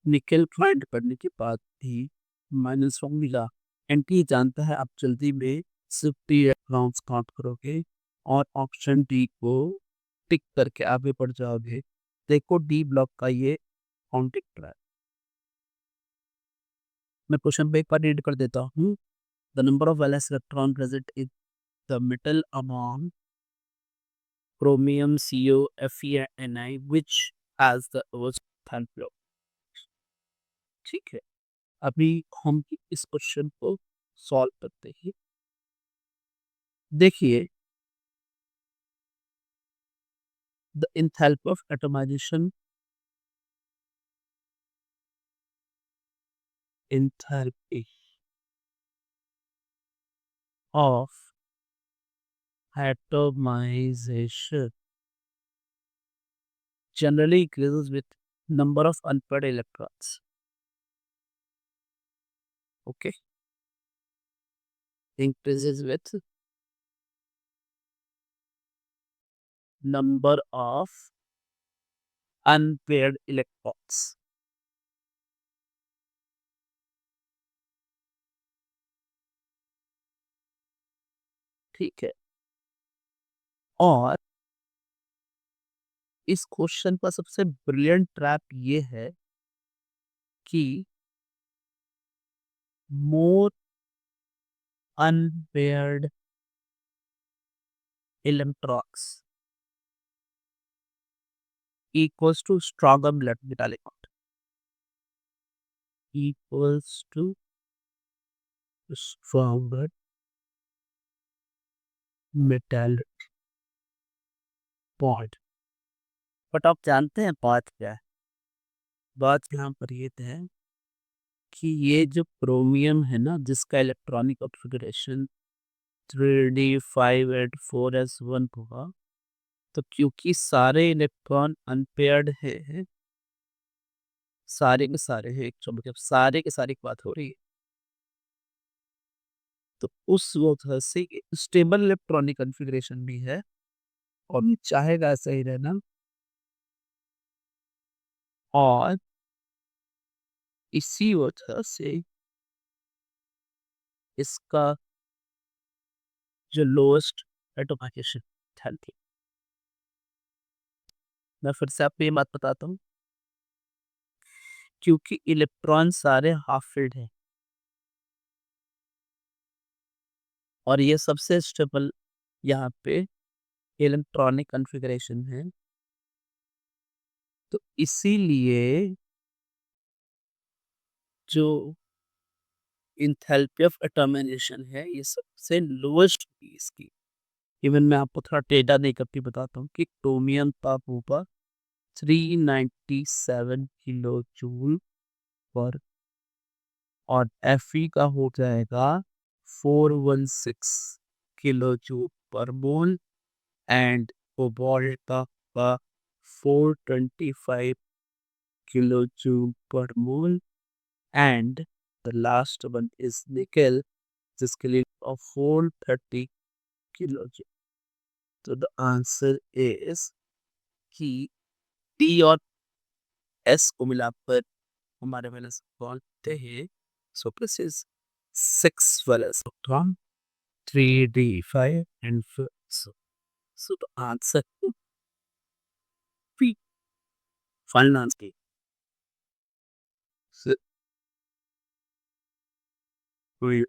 Nickel find करने के बाद भी -1 मिला। एंटी जानता है आप जल्दी में सिर्फ 3 राउंड्स काउंट करोगे और ऑप्शन डी को टिक करके आगे बढ़ जाओगे। देखो डी ब्लॉक का ये काउंटिंग ट्रैक। मैं क्वेश्चन पे एक बार रीड कर देता हूँ। The number of valence electron present in the metal among chromium, CO, Fe and Ni which has the lowest flow। ठीक है, अभी हम इस क्वेश्चन को सॉल्व करते हैं। देखिए, the enthalpy of atomization, enthalpy of atomization generally increases with number of unpaired electrons। Okay, increases with number of unpaired electrons। ठीक है, और इस क्वेश्चन का सबसे ब्रिलियंट ट्रैप ये है कि मोर unpaired electrons equals to stronger metallic bond, equals to stronger metallic bond। But आप जानते हैं बात क्या है? बात यहाँ पर ये है कि ये जो क्रोमियम है ना, जिसका इलेक्ट्रॉनिक कॉन्फ़िगरेशन 3d5 8 4s1 होगा, तो क्योंकि सारे इलेक्ट्रॉन अनपेयर्ड है, सारे के सारे है, मतलब सारे के सारे की बात हो रही है, तो उस वजह से स्टेबल इलेक्ट्रॉनिक कॉन्फ़िगरेशन भी है और ये चाहेगा ऐसा ही रहना। और इसी वजह से इसका जो लोएस्ट एटॉमिक थी, मैं फिर से आपको ये बात बताता हूँ, क्योंकि इलेक्ट्रॉन सारे हाफ फील्ड हैं और ये सबसे स्टेबल यहाँ पे इलेक्ट्रॉनिक कॉन्फ़िगरेशन है, तो इसीलिए जो एंथैल्पी ऑफ एटॉमाइजेशन है ये सबसे लोएस्ट होगी इसकी। इवन मैं आपको थोड़ा टेढ़ा नहीं करके बताता हूँ कि क्रोमियम का होगा 397 किलो जूल पर, और Fe का हो जाएगा 416 किलो जूल पर मोल, एंड कोबाल्ट का 425 किलो जूल पर मोल, and the last one is nickel जिसके लिए 430 किलो जूल। तो द आंसर इज कि डी और एस को मिलाकर हमारे वैलेंस बोलते हैं। So this is 6 valence electron 3d5 and so the answer P, final answer। So we